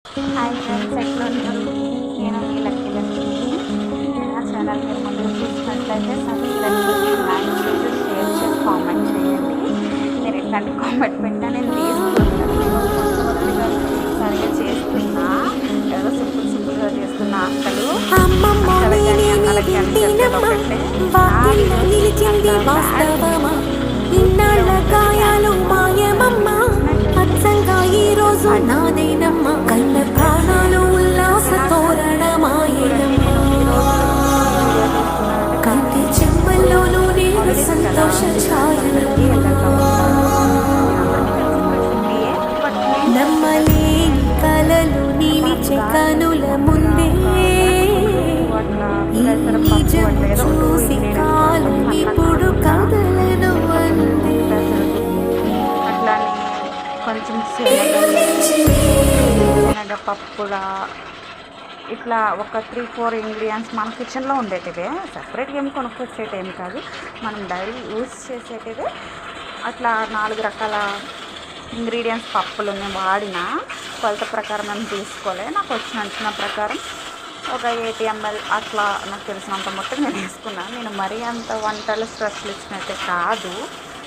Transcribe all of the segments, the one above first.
Hi friends, ఎట్లా ఉన్నారు? నేను మీ లక్కీ లక్ష్మి. నా ఛానల్ మీరు ముందుకు చూసినట్లయితే సబ్స్క్రైబ్ చేసి లైక్ చేసి షేర్ చేసి కామెంట్ చేయండి. మీరు ఎట్లాంటి కామెంట్ పెట్టినా నేను తీసుకుంటాను. నేను మొట్టమొదటిగా సరిగా చేస్తున్నా, ఏదో సింపుల్గా చేస్తున్నా. అక్కలకి కానీ అన్నలకి అని చెప్పేది ఒకటే. నాదేనమ్మ కన్న ప్రాణాలు ఉల్లాస తోరణమాయేనమ్మా కంటి చెమ్మల్లోనూ నేను సంతోష నమ్మలేని కలలు నిలిచే కనుల ముందే నిజం చూసి కాలం ఇప్పుడు కదలను అందే కొంచెం శనగపప్పులా ఇట్లా ఒక 3-4 ఇంగ్రీడియంట్స్ మన కిచెన్లో ఉండేటివే, సపరేట్గా ఏమి కొనుక్కొచ్చేటి ఏమి కాదు, మనం డైలీ యూజ్ చేసేటివే. అట్లా 4 రకాల ఇంగ్రీడియంట్స్ పప్పులు నేను వాడిన కొలత ప్రకారం మేము తీసుకోలే. నాకు వచ్చిన ప్రకారం ఒక 80 ml అట్లా నాకు తెలిసినంత మొత్తం నేను తీసుకున్నాను. నేను మరీ అంత వంటలు స్ట్రెస్లు ఇచ్చినట్టే కాదు,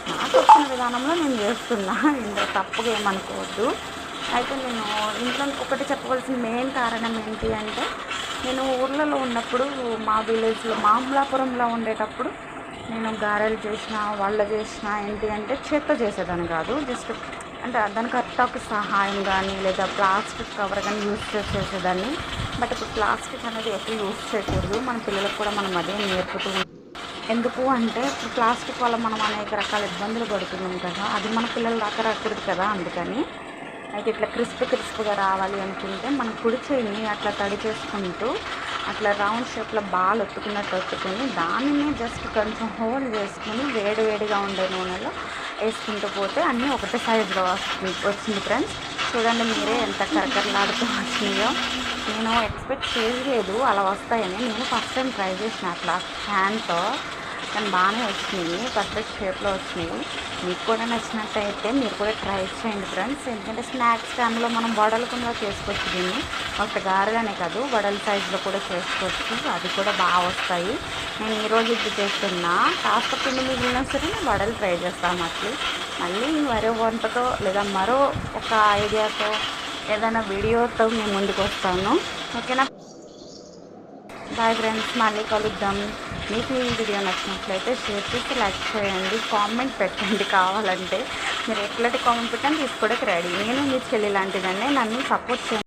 నాకు వచ్చిన విధానంలో నేను చేస్తున్నా. ఇందులో తప్పుగా ఏమనుకోవద్దు. అయితే నేను ఇంట్లో ఒకటి చెప్పవలసిన మెయిన్ కారణం ఏంటి అంటే, నేను ఊర్లలో ఉన్నప్పుడు మా విలేజ్లో మామలాపురంలో ఉండేటప్పుడు నేను గారెలు చేసిన వాళ్ళ చేసిన ఏంటి అంటే చేత్తో చేసేదాన్ని కాదు, జస్ట్ అంటే దానికి అట్టాకు సహాయం కానీ లేదా ప్లాస్టిక్ కవర్ కానీ యూజ్ చేసేదాన్ని. బట్ ఇప్పుడు ప్లాస్టిక్ అనేది ఎప్పుడు యూజ్ చేయకూడదు, మన పిల్లలకు కూడా మనం అదే నేర్పుతూ. ఎందుకు అంటే ఇప్పుడు ప్లాస్టిక్ వల్ల మనం అనేక రకాల ఇబ్బందులు పడుతున్నాం కదా, అది మన పిల్లలు దాకా రాకూడదు కదా. అందుకని అయితే ఇట్లా క్రిస్ప్గా రావాలి అనుకుంటే మన కుడి చేయిని అట్లా తడి చేసుకుంటూ అట్లా రౌండ్ షేప్లో బాల్ ఒత్తుకుని దానిని జస్ట్ కొంచెం హోల్డ్ చేసుకుని వేడిగా ఉండే నూనెలో వేసుకుంటూ పోతే అన్నీ ఒకటే సైజులో వచ్చింది ఫ్రెండ్స్. చూడండి మీరే ఎంత కరకరలాడుతూ వచ్చినాయో. నేను ఎక్స్పెక్ట్ చేయలేదు అలా వస్తాయని. నేను ఫస్ట్ టైం ట్రై చేసిన అట్లా హ్యాండ్తో, కానీ బాగానే వచ్చినాయి, పర్ఫెక్ట్ షేప్లో వచ్చినాయి. మీకు కూడా నచ్చినట్టయితే మీరు కూడా ట్రై చేయండి ఫ్రెండ్స్. ఎందుకంటే స్నాక్స్ టైంలో మనం వడలు కూడా చేసుకోవచ్చు, దీన్ని ఒక గారెలనే కాదు వడల సైజులో కూడా చేసుకోవచ్చు, అది కూడా బాగా వస్తాయి. నేను ఈరోజు ఇది చేస్తున్నా, కాస్త పిండి మిగిలినా సరే నేను వడలు ట్రై చేస్తాను. అట్లా మళ్ళీ మరో వంటతో లేదా మరో ఒక ఐడియాతో ఏదైనా వీడియోతో మేము ముందుకు వస్తాను. ఓకేనా? బాయ్ ఫ్రెండ్స్, మళ్ళీ కలుద్దాం. మీకు ఈ వీడియో నచ్చినట్లయితే షేర్ చేసి లైక్ చేయండి, కామెంట్ పెట్టండి. కావాలంటే మీరు ఎట్లాంటి కామెంట్ పెట్టండి తీసుకోవడానికి రెడీ. నేను మీ చెల్లి లాంటిదండి, నన్ను సపోర్ట్ చేయండి.